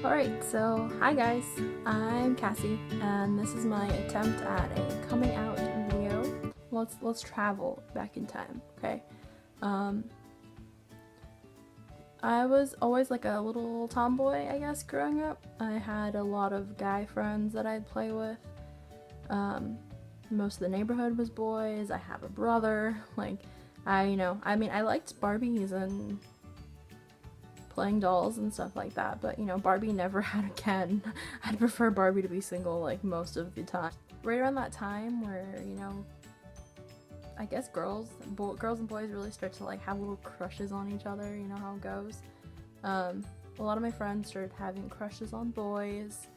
Alright, so hi guys, I'm Cassie, and this is my attempt at a coming out video. Let's travel back in time, okay? Um, I was always like a little tomboy, I guess, growing up. I had a lot of guy friends that I'd play with. Um, Most of the neighborhood was boys. I have a brother. I liked Barbies and playing dolls and stuff like that, but Barbie never had a Ken. I'd prefer Barbie to be single like most of the time. Right around that time where, I guess girls and boys really start to like have little crushes on each other, you know how it goes. A lot of my friends started having crushes on boys,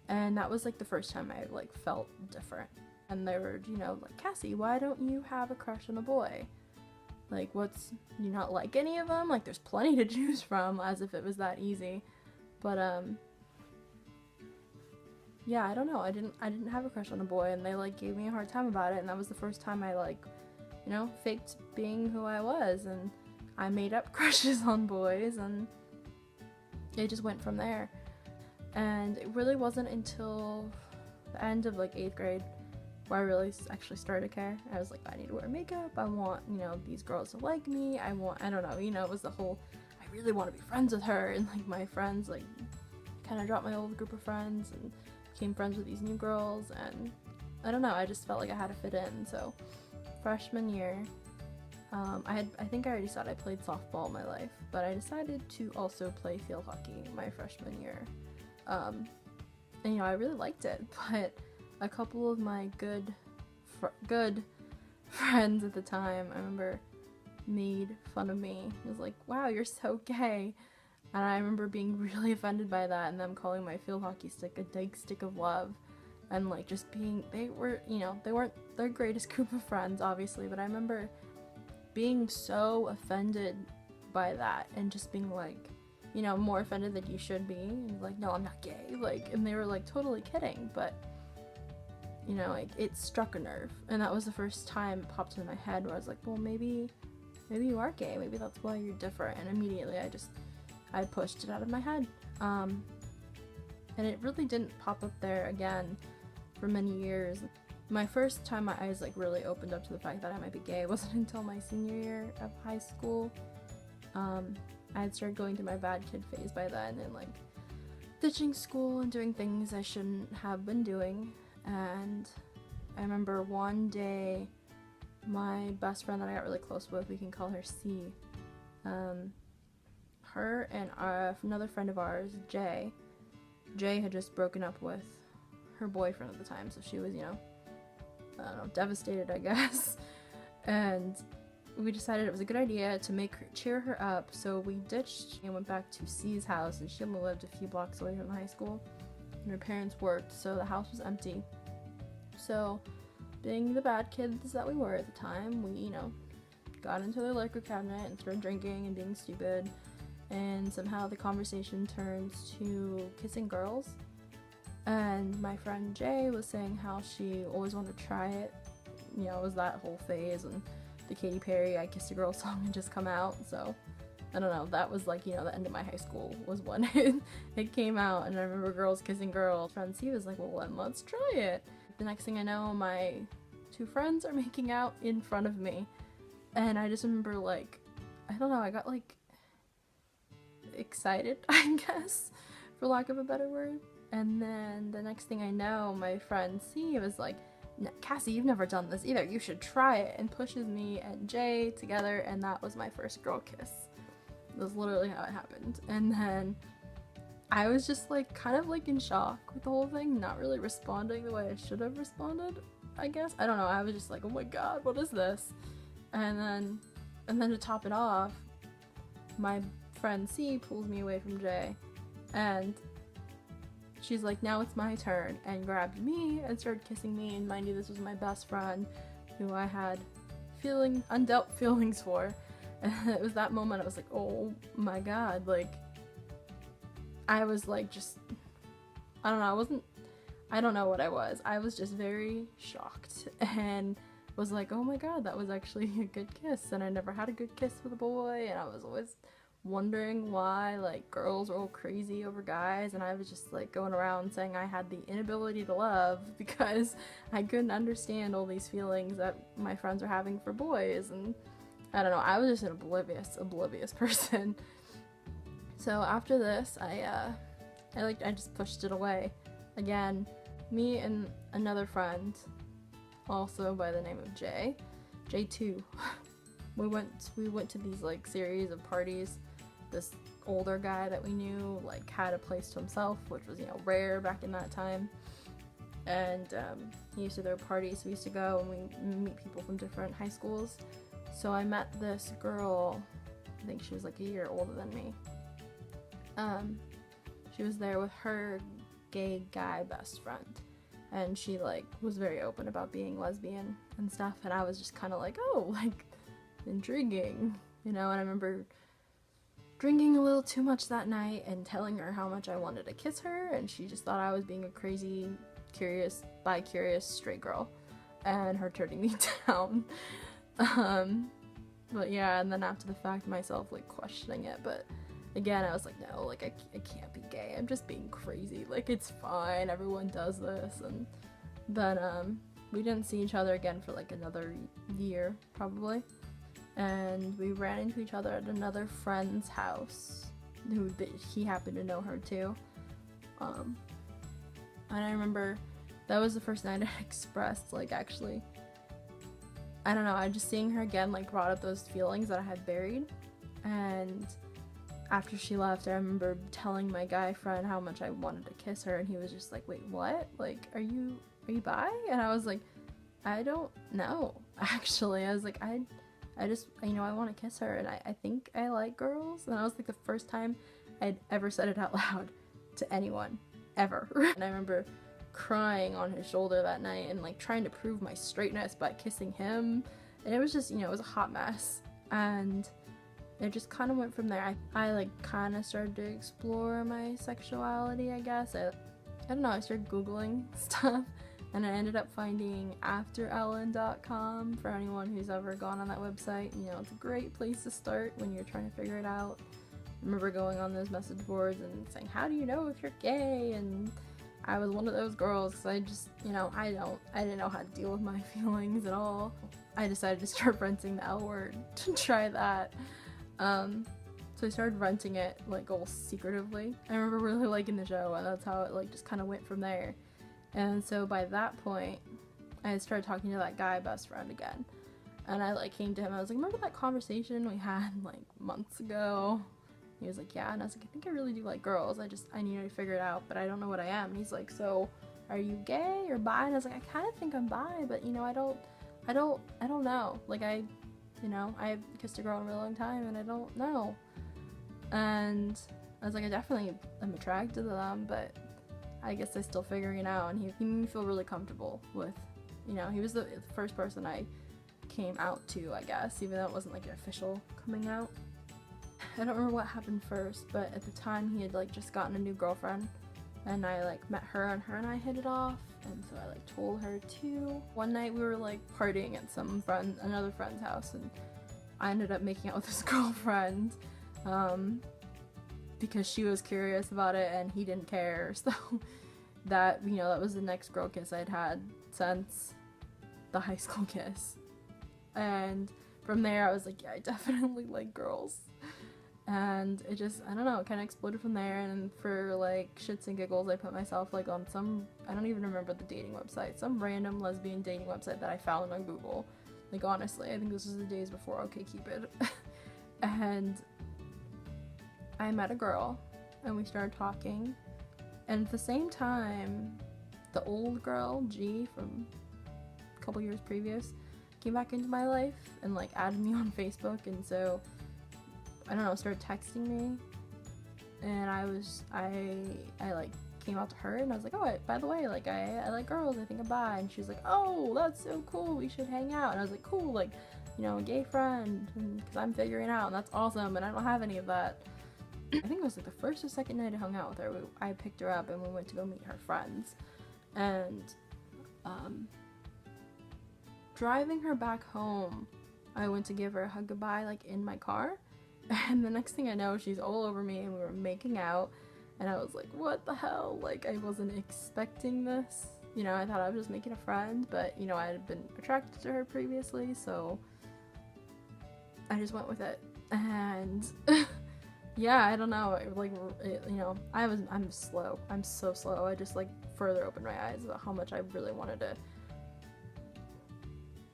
and that was like the first time I like felt different. And they were, like, Cassie, why don't you have a crush on a boy? Like, you not like any of them? Like, there's plenty to choose from, as if it was that easy. But, yeah, I don't know. I didn't have a crush on a boy, and they, like, gave me a hard time about it, and that was the first time I, like, faked being who I was, and I made up crushes on boys, and it just went from there. And it really wasn't until the end of, like, 8th grade where I really actually started to care. I was like, I need to wear makeup, I want, these girls to like me, I don't know, it was the whole, I really want to be friends with her, and like my friends, like, kind of dropped my old group of friends and became friends with these new girls, and I don't know, I just felt like I had to fit in. So freshman year, I think I already said I played softball in my life, but I decided to also play field hockey my freshman year. And I really liked it, but a couple of my good friends at the time, I remember, made fun of me. It was like, wow, you're so gay. And I remember being really offended by that, and them calling my field hockey stick a dyke stick of love. And like just being, they weren't their greatest group of friends, obviously, but I remember being so offended by that and just being like, more offended than you should be. And like, no, I'm not gay. Like, and they were like totally kidding, but it struck a nerve, and that was the first time it popped in my head where I was like, well, maybe you are gay, maybe that's why you're different. And immediately I pushed it out of my head, and it really didn't pop up there again for many years. My first time my eyes like really opened up to the fact that I might be gay wasn't until my senior year of high school. I had started going through my bad kid phase by then, and like ditching school and doing things I shouldn't have been doing. And I remember one day, my best friend that I got really close with, we can call her C, her and another friend of ours, Jay had just broken up with her boyfriend at the time, so she was, I don't know, devastated, I guess. And we decided it was a good idea to cheer her up, so we ditched and went back to C's house, and she only lived a few blocks away from high school. And her parents worked, so the house was empty. So, being the bad kids that we were at the time, we, got into their liquor cabinet and started drinking and being stupid. And somehow the conversation turns to kissing girls. And my friend Jay was saying how she always wanted to try it. It was that whole phase, and the Katy Perry I Kissed a Girl song had just come out, so I don't know, that was like, the end of my high school was when it came out, and I remember girls kissing girls. Friend C was like, well, then let's try it. The next thing I know, my two friends are making out in front of me, and I just remember, like, I don't know, I got, like, excited, I guess, for lack of a better word. And then the next thing I know, my friend C was like, Cassie, you've never done this either, you should try it, and pushes me and Jay together, and that was my first girl kiss. It was literally how it happened. And then I was just like kind of like in shock with the whole thing, not really responding the way I should have responded, I guess. I don't know, I was just like, oh my god, what is this? And then to top it off, my friend C pulls me away from Jay, and she's like, now it's my turn, and grabbed me and started kissing me. And mind you, this was my best friend who I had undealt feelings for. And it was that moment I was like, oh my god, like, I was like, just, I don't know, I don't know what I was just very shocked, and was like, oh my god, that was actually a good kiss, and I never had a good kiss with a boy, and I was always wondering why like girls were all crazy over guys, and I was just like going around saying I had the inability to love because I couldn't understand all these feelings that my friends were having for boys. And I don't know, I was just an oblivious person. So after this, I just pushed it away. Again, me and another friend, also by the name of J2, we went to these like series of parties. This older guy that we knew like had a place to himself, which was, you know, rare back in that time. And he used to throw parties, so we used to go and we meet people from different high schools. So I met this girl, I think she was like a year older than me. She was there with her gay guy best friend, and she like was very open about being lesbian and stuff, and I was just kind of like, oh, like, intriguing, you know. And I remember drinking a little too much that night and telling her how much I wanted to kiss her, and she just thought I was being a crazy, curious, bi-curious straight girl, and her turning me down. But yeah, and then after the fact, myself like questioning it, but again, I was like, no, like, I can't be gay, I'm just being crazy, like, it's fine, everyone does this. And then we didn't see each other again for like another year probably, and we ran into each other at another friend's house who he happened to know her too. And I remember that was the first night I expressed, like, actually, I don't know, I just seeing her again like brought up those feelings that I had buried. And after she left, I remember telling my guy friend how much I wanted to kiss her, and he was just like, wait, what? Like, are you bi? And I was like, I don't know, actually. I was like, I just, you know, I want to kiss her, and I think I like girls. And that was like the first time I'd ever said it out loud to anyone, ever. And I remember crying on his shoulder that night and like trying to prove my straightness by kissing him. And it was just, you know, it was a hot mess. And it just kind of went from there. I like kind of started to explore my sexuality, I guess. I don't know, I started Googling stuff, and I ended up finding AfterEllen.com for anyone who's ever gone on that website. You know, it's a great place to start when you're trying to figure it out. I remember going on those message boards and saying, how do you know if you're gay? And I was one of those girls, because I just, you know, I didn't know how to deal with my feelings at all. I decided to start renting the L Word to try that. So I started renting it, like, all secretively. I remember really liking the show, and that's how it, like, just kind of went from there. And so by that point, I started talking to that guy best friend again. And I, like, came to him, I was like, remember that conversation we had, like, months ago? He was like, yeah. And I was like, I think I really do like girls. I need to figure it out, but I don't know what I am. And he's like, so, are you gay or bi? And I was like, I kind of think I'm bi, but, you know, I don't know. Like, you know, I kissed a girl in a really long time, and I don't know. And I was like, I definitely am attracted to them, but I guess I'm still figuring it out. And he made me feel really comfortable with, you know, he was the first person I came out to, I guess, even though it wasn't like an official coming out. I don't remember what happened first, but at the time he had like just gotten a new girlfriend, and I like met her, and her and I hit it off. And so I like told her too. One night we were like partying at another friend's house, and I ended up making out with his girlfriend because she was curious about it and he didn't care. So that, you know, that was the next girl kiss I'd had since the high school kiss. And from there I was like, yeah, I definitely like girls. And it just, I don't know, it kind of exploded from there. And for like shits and giggles, I put myself like on some, I don't even remember the dating website, some random lesbian dating website that I found on Google. Like, honestly, I think this was the days before OkCupid. And I met a girl, and we started talking. And at the same time, the old girl, G, from a couple years previous, came back into my life and like added me on Facebook. And so, I don't know, started texting me, and I like came out to her, and I was like, oh, by the way, like, I like girls, I think I'm bi. And she was like, oh, that's so cool, we should hang out. And I was like, cool, like, you know, a gay friend, because I'm figuring it out, and that's awesome, and I don't have any of that. I think it was like the first or second night I hung out with her, I picked her up, and we went to go meet her friends. And driving her back home, I went to give her a hug goodbye, like, in my car. And the next thing I know, she's all over me and we were making out. And I was like, what the hell? Like, I wasn't expecting this. You know, I thought I was just making a friend, but, you know, I had been attracted to her previously, so I just went with it. And yeah, I don't know, you know, I'm slow. I'm so slow. I just, like, further opened my eyes about how much I really wanted to,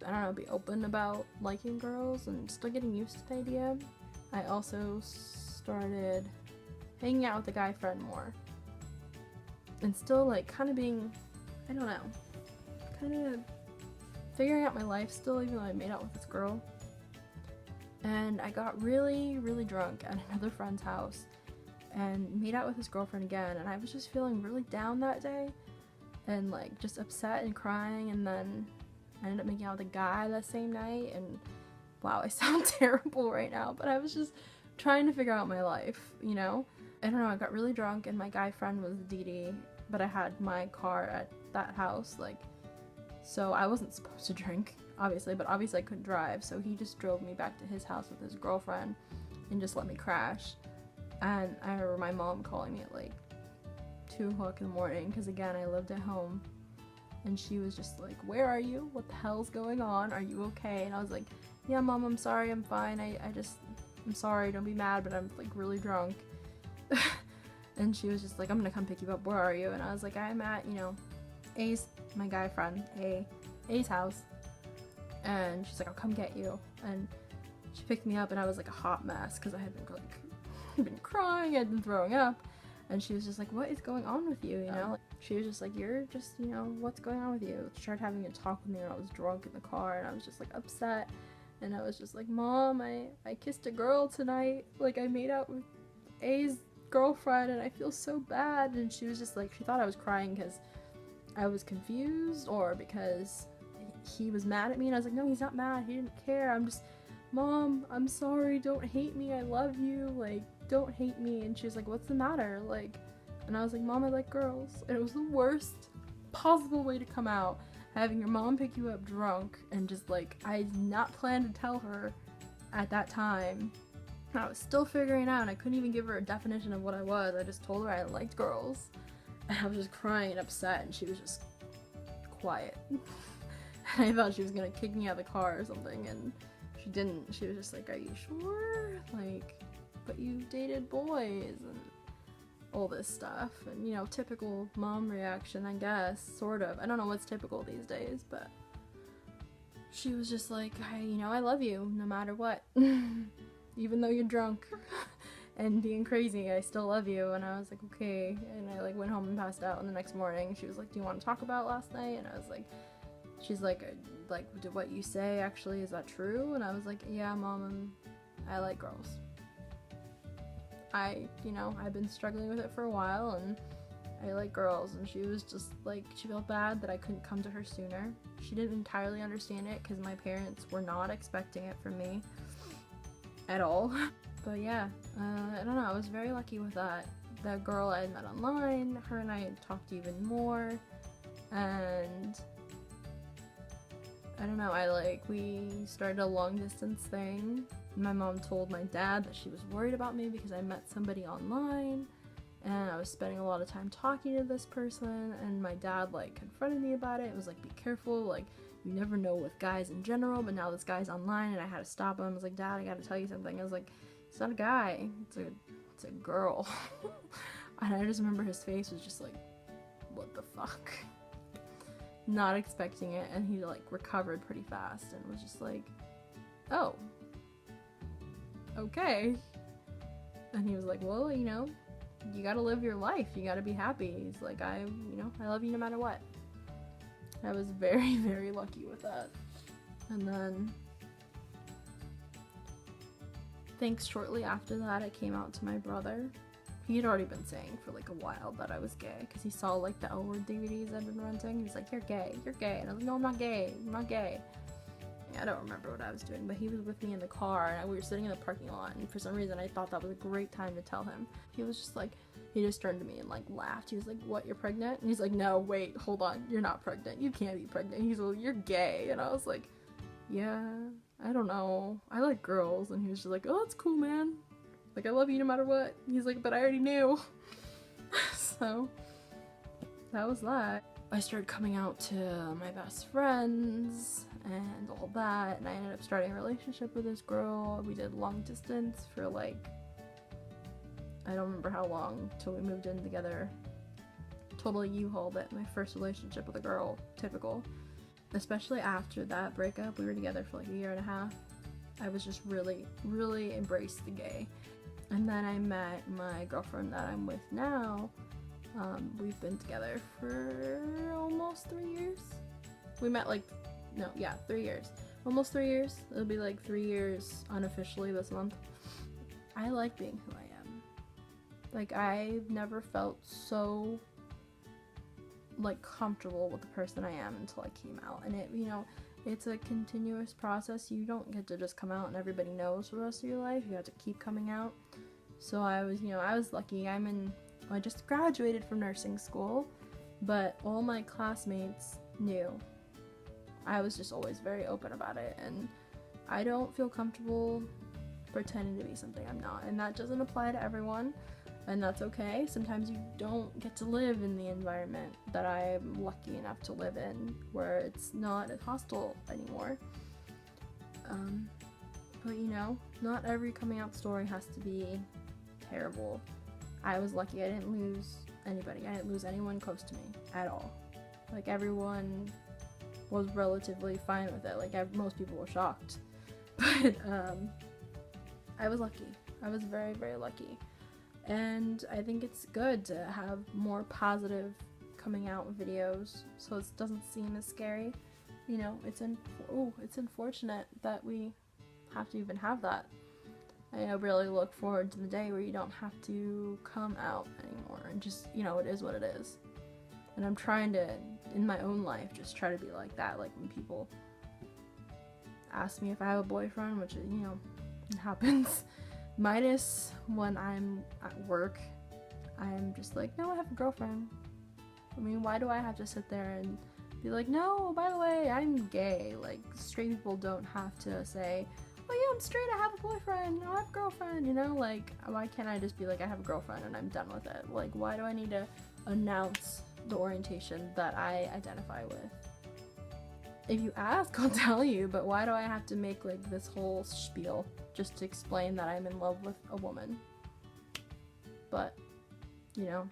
I don't know, be open about liking girls and still getting used to the idea. I also started hanging out with a guy friend more. And still, like, kind of being, I don't know, kind of figuring out my life still, even though I made out with this girl. And I got really, really drunk at another friend's house and made out with his girlfriend again. And I was just feeling really down that day and, like, just upset and crying. And then I ended up making out with a guy that same night. And wow, I sound terrible right now, but I was just trying to figure out my life, you know? I don't know, I got really drunk and my guy friend was Dee Dee, but I had my car at that house, like, so I wasn't supposed to drink, obviously, but obviously I couldn't drive, so he just drove me back to his house with his girlfriend and just let me crash. And I remember my mom calling me at like 2 o'clock in the morning, because again, I lived at home, and she was just like, where are you? What the hell's going on? Are you okay? And I was like, yeah, Mom, I'm sorry, I'm fine, I'm sorry, don't be mad, but I'm, like, really drunk. And she was just like, I'm gonna come pick you up, where are you? And I was like, I'm at, you know, A's, my guy friend, A's house. And she's like, I'll come get you. And she picked me up, and I was like a hot mess, because I had been, like, been crying, I'd been throwing up. And she was just like, what is going on with you, you know? Like, she was just like, you're just, you know, what's going on with you? She started having a talk with me when I was drunk in the car, and I was just, like, upset. And I was just like, Mom, I kissed a girl tonight. Like, I made out with A's girlfriend, and I feel so bad. And she was just like, she thought I was crying because I was confused or because he was mad at me. And I was like, no, he's not mad. He didn't care. I'm just, Mom, I'm sorry. Don't hate me. I love you. Like, don't hate me. And she was like, what's the matter? Like, and I was like, Mom, I like girls. And it was the worst possible way to come out. Having your mom pick you up drunk and just, like, I did not plan to tell her at that time. I was still figuring it out, and I couldn't even give her a definition of what I was. I just told her I liked girls. And I was just crying and upset, and she was just quiet. And I thought she was gonna kick me out of the car or something, and she didn't. She was just like, are you sure? Like, but you dated boys, and all this stuff. And, you know, typical mom reaction, I guess, sort of. I don't know what's typical these days, but she was just like, hey, you know, I love you no matter what. Even though you're drunk and being crazy, I still love you. And I was like, okay. And I, like, went home and passed out. And the next morning she was like, do you want to talk about last night? And I was like, she's like, did what you say actually, is that true? And I was like, yeah, Mom, I like girls. You know, I've been struggling with it for a while, and I like girls. And she was just like, she felt bad that I couldn't come to her sooner. She didn't entirely understand it because my parents were not expecting it from me at all. But yeah, I don't know, I was very lucky with that. That girl I had met online, her and I had talked even more, and I don't know, we started a long distance thing. My mom told my dad that she was worried about me because I met somebody online and I was spending a lot of time talking to this person, and my dad, like, confronted me about it. It was like, be careful, like, you never know with guys in general, but now this guy's online and I had to stop him. I was like, Dad, I gotta tell you something. I was like, it's not a guy, it's a girl. And I just remember his face was just like, what the fuck? Not expecting it. And he, like, recovered pretty fast and was just like, oh, okay. And he was like, well, you know, you gotta live your life, you gotta be happy. He's like, I love you no matter what. I was very, very lucky with that. And then I think shortly after that I came out to my brother. He had already been saying for like a while that I was gay, because he saw, like, the L Word DVDs I'd been renting. He was like, you're gay, and I was like, no, I'm not gay, I don't remember what I was doing, but he was with me in the car, and we were sitting in the parking lot, and for some reason I thought that was a great time to tell him. He was just like, he just turned to me and, like, laughed. He was like, what, you're pregnant? And he's like, no, wait, hold on, you're not pregnant, you can't be pregnant. He's like, you're gay. And I was like, yeah, I don't know. I like girls. And he was just like, oh, that's cool, man. Like, I love you no matter what. He's like, but I already knew. So, that was that. I started coming out to my best friends and all that, and I ended up starting a relationship with this girl. We did long distance for like, I don't remember how long, till we moved in together. Totally U-hauled it. My first relationship with a girl, typical. Especially after that breakup, we were together for like a year and a half. I was just really, really embraced the gay. And then I met my girlfriend that I'm with now. We've been together for almost 3 years. We met 3 years. Almost 3 years. It'll be like 3 years unofficially this month. I like being who I am. Like, I've never felt so like comfortable with the person I am until I came out. And it's a continuous process. You don't get to just come out and everybody knows for the rest of your life. You have to keep coming out. So I was lucky. I just graduated from nursing school, but all my classmates knew. I was just always very open about it, and I don't feel comfortable pretending to be something I'm not, and that doesn't apply to everyone, and that's okay. Sometimes you don't get to live in the environment that I'm lucky enough to live in, where it's not hostile anymore. But not every coming out story has to be terrible. I was lucky. I didn't lose anybody. I didn't lose anyone close to me at all. Like, everyone was relatively fine with it. Like, most people were shocked. But I was lucky. I was very, very lucky. And I think it's good to have more positive coming out videos so it doesn't seem as scary. It's unfortunate that we have to even have that. I really look forward to the day where you don't have to come out anymore and just, it is what it is. And I'm trying to, in my own life, just try to be like that. Like, when people ask me if I have a boyfriend, which, it happens, minus when I'm at work, I'm just like, no, I have a girlfriend. I mean, why do I have to sit there and be like, no, by the way, I'm gay? Like, straight people don't have to say, oh yeah, I'm straight, I have a boyfriend, I have a girlfriend, like, why can't I just be like, I have a girlfriend and I'm done with it? Like, why do I need to announce the orientation that I identify with? If you ask, I'll tell you, but why do I have to make, like, this whole spiel just to explain that I'm in love with a woman? But,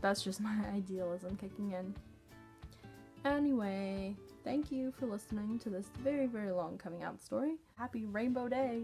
that's just my idealism kicking in. Anyway, thank you for listening to this very, very long coming out story. Happy Rainbow Day!